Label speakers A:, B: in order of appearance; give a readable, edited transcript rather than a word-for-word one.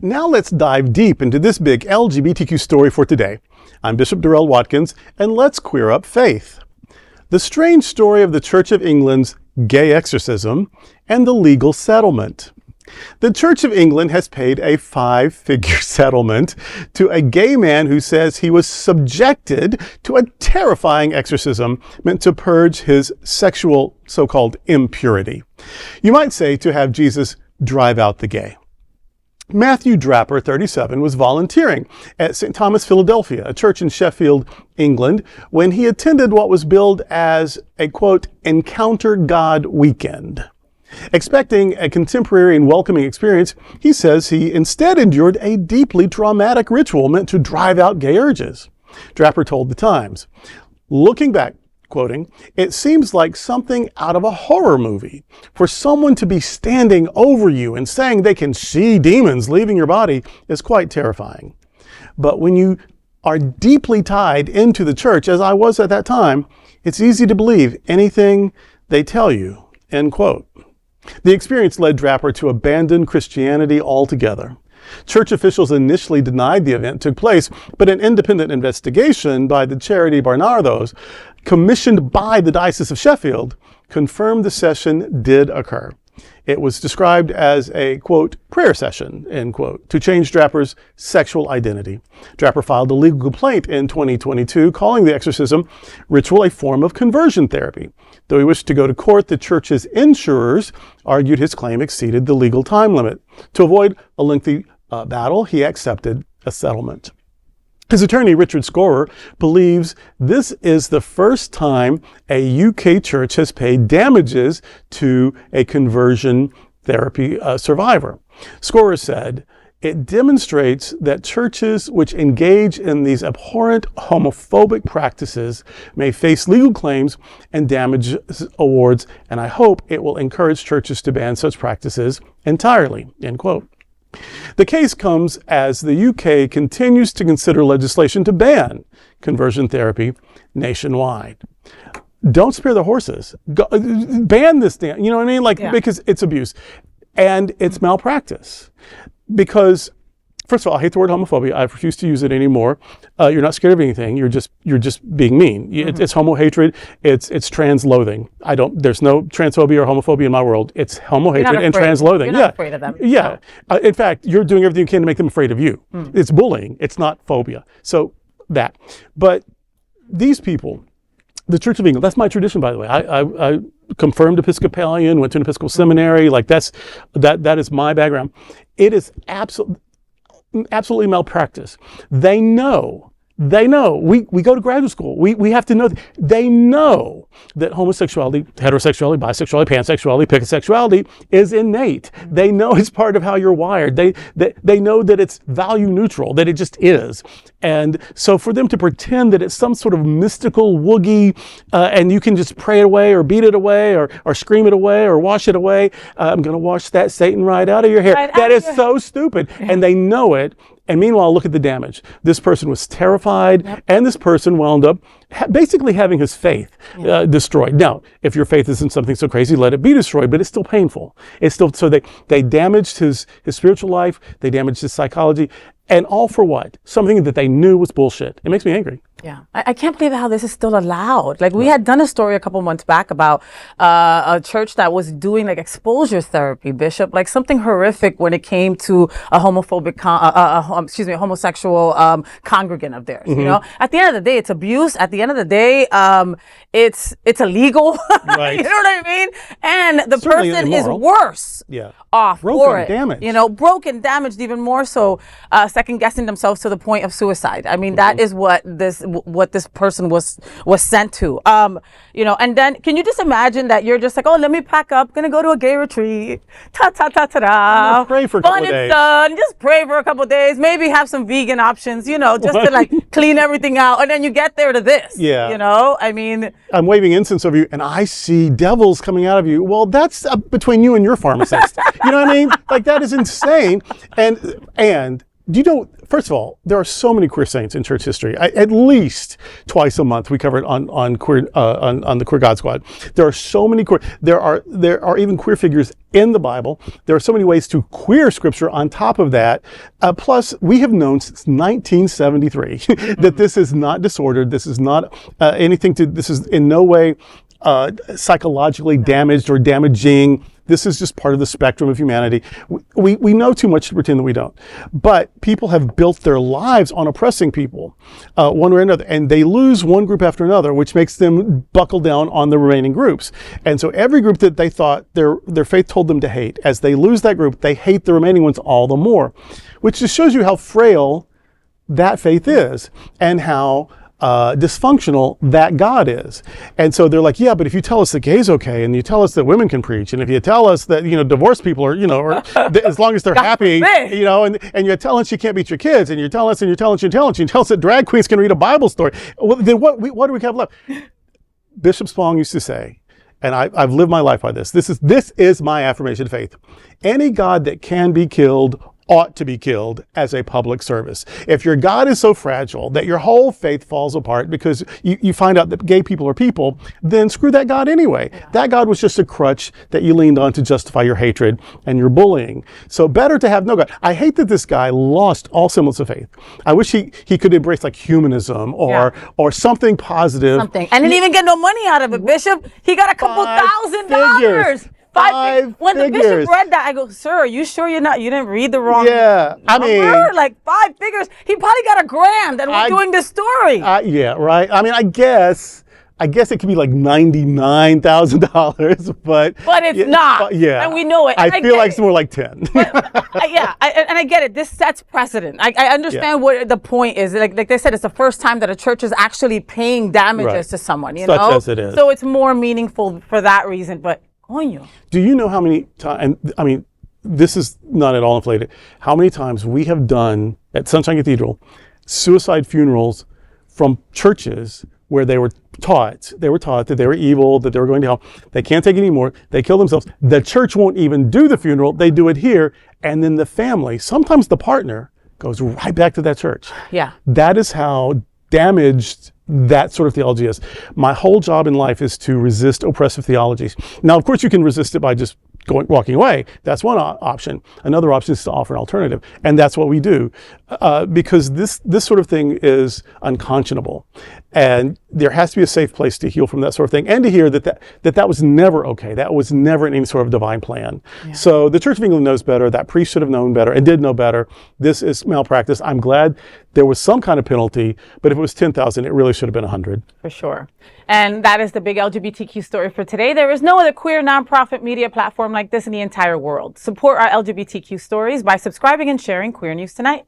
A: Now let's dive deep into this big LGBTQ story for today. I'm Bishop Darrell Watkins, and let's queer up faith. The strange story of the Church of England's gay exorcism and the legal settlement. The Church of England has paid a 5-figure settlement to a gay man who says he was subjected to a terrifying exorcism meant to purge his sexual so-called impurity. You might say to have Jesus drive out the gay. Matthew Drapper, 37, was volunteering at St. Thomas, Philadelphia, a church in Sheffield, England, when he attended what was billed as a, quote, Encounter God weekend. Expecting a contemporary and welcoming experience, he says he instead endured a deeply traumatic ritual meant to drive out gay urges. Drapper told The Times, looking back, quoting, "It seems like something out of a horror movie. For someone to be standing over you and saying they can see demons leaving your body is quite terrifying. But when you are deeply tied into the church, as I was at that time, it's easy to believe anything they tell you," end quote. The experience led Drapper to abandon Christianity altogether. Church officials initially denied the event took place, but an independent investigation by the charity Barnardos, commissioned by the Diocese of Sheffield, confirmed the session did occur. It was described as a, quote, prayer session, end quote, to change Drapper's sexual identity. Drapper filed a legal complaint in 2022, calling the exorcism ritual a form of conversion therapy. Though he wished to go to court, the church's insurers argued his claim exceeded the legal time limit. To avoid a lengthy battle, he accepted a settlement. His attorney, Richard Scorer, believes this is the first time a UK church has paid damages to a conversion therapy survivor. Scorer said, "It demonstrates that churches which engage in these abhorrent homophobic practices may face legal claims and damage awards, and I hope it will encourage churches to ban such practices entirely," end quote. The case comes as the UK continues to consider legislation to ban conversion therapy nationwide. Don't spare the horses. Ban this damn, you know what I mean? Because it's abuse and it's malpractice. Because, first of all, I hate the word homophobia. I refuse to use it anymore. You're not scared of anything. You're just being mean. It's homo hatred. It's trans loathing. There's no transphobia or homophobia in my world. It's homo hatred and trans loathing.
B: You're not afraid of them.
A: Yeah. In fact, you're doing everything you can to make them afraid of you. It's bullying. It's not phobia. So that. But these people, the Church of England, that's my tradition, by the way. I confirmed Episcopalian, went to an Episcopal seminary. That is my background. It is absolutely malpractice. They know. We go to graduate school. We have to know. They know that homosexuality, heterosexuality, bisexuality, pansexuality, picosexuality is innate. They know it's part of how you're wired. They know that it's value neutral, that it just is. And so for them to pretend that it's some sort of mystical woogie and you can just pray it away or beat it away or scream it away or wash it away, I'm going to wash that Satan right out of your hair. That is so stupid. And they know it. And meanwhile, look at the damage. This person was terrified, and this person wound up basically having his faith destroyed. Now, if your faith isn't something so crazy, let it be destroyed, but it's still painful. It's still, so they damaged his spiritual life, they damaged his psychology, and all for what? Something that they knew was bullshit. It makes me angry.
B: Yeah, I can't believe how this is still allowed. Like we had done a story a couple months back about a church that was doing like exposure therapy, Bishop, like something horrific when it came to a homophobic, a homosexual congregant of theirs. You know, at the end of the day, it's abuse. At the end of the day, it's illegal.
A: Right.
B: You know what I mean? And the
A: Certainly
B: person is
A: immoral.
B: worse off
A: Broken,
B: for it.
A: damaged.
B: You know, broken, damaged, even more so, second guessing themselves to the point of suicide. I mean, that is what this person was sent to. You know, and then can you just imagine that you're just like, oh, let me pack up, gonna go to a gay retreat, ta-ta-ta-ta-da.
A: Pray for a couple of days.
B: Fun, just pray for a couple of days, maybe have some vegan options, you know, just to like clean everything out, and then you get there to this.
A: Yeah.
B: You know, I mean,
A: I'm waving incense over you and I see devils coming out of you. Well, that's between you and your pharmacist. You know what I mean? Like, that is insane. And do you know, first of all, there are so many queer saints in church history. At least twice a month we cover it on queer on the Queer God Squad. There are so many queer. There are even queer figures in the Bible. There are so many ways to queer scripture on top of that. Plus, we have known since 1973 that this is not disordered. This is not anything to. This is in no way psychologically damaged or damaging. This is just part of the spectrum of humanity. We know too much to pretend that we don't. But people have built their lives on oppressing people, one way or another, and they lose one group after another, which makes them buckle down on the remaining groups. And so every group that they thought their faith told them to hate, as they lose that group, they hate the remaining ones all the more, which just shows you how frail that faith is and how dysfunctional that God is. And so they're like, yeah, but if you tell us that gay's okay, and you tell us that women can preach, and if you tell us that, divorced people are, or as long as they're happy, and you tell us you can't beat your kids, and you tell us that drag queens can read a Bible story, well, then what do we have left? Bishop Spong used to say, and I've lived my life by this. This is my affirmation of faith. Any God that can be killed ought to be killed as a public service. If your God is so fragile that your whole faith falls apart because you find out that gay people are people, then screw that God anyway. Yeah. That God was just a crutch that you leaned on to justify your hatred and your bullying. So better to have no God. I hate that this guy lost all semblance of faith. I wish he could embrace like humanism or something positive.
B: Something. And didn't even get no money out of it, Bishop. He got a couple $1,000. Five when the bishop read that, I go, sir, are you sure you didn't read the wrong number?
A: I mean,
B: like 5 figures. He probably got $1,000 and we're doing this story.
A: Yeah, right. I mean, I guess it could be like $99,000, but
B: it's not.
A: Yeah,
B: and we know it.
A: I feel like it's more like 10.
B: I get it. This sets precedent. I understand what the point is. Like they said, it's the first time that a church is actually paying damages to someone. You know,
A: as it is.
B: So it's more meaningful for that reason. But
A: do you know how many times? I mean, this is not at all inflated. How many times we have done at Sunshine Cathedral suicide funerals from churches where they were taught that they were evil, that they were going to hell. They can't take it anymore. They kill themselves. The church won't even do the funeral. They do it here. And then the family, sometimes the partner, goes right back to that church.
B: Yeah.
A: That is how damaged that sort of theology is. My whole job in life is to resist oppressive theologies. Now, of course, you can resist it by just walking away. That's one option. Another option is to offer an alternative. And that's what we do because this sort of thing is unconscionable. And there has to be a safe place to heal from that sort of thing and to hear that was never okay. That was never in any sort of divine plan. Yeah. So the Church of England knows better. That priest should have known better and did know better. This is malpractice. I'm glad there was some kind of penalty, but if it was 10,000, it really should have been 100.
B: For sure. And that is the big LGBTQ story for today. There is no other queer nonprofit media platform like this in the entire world. Support our LGBTQ stories by subscribing and sharing Queer News Tonight.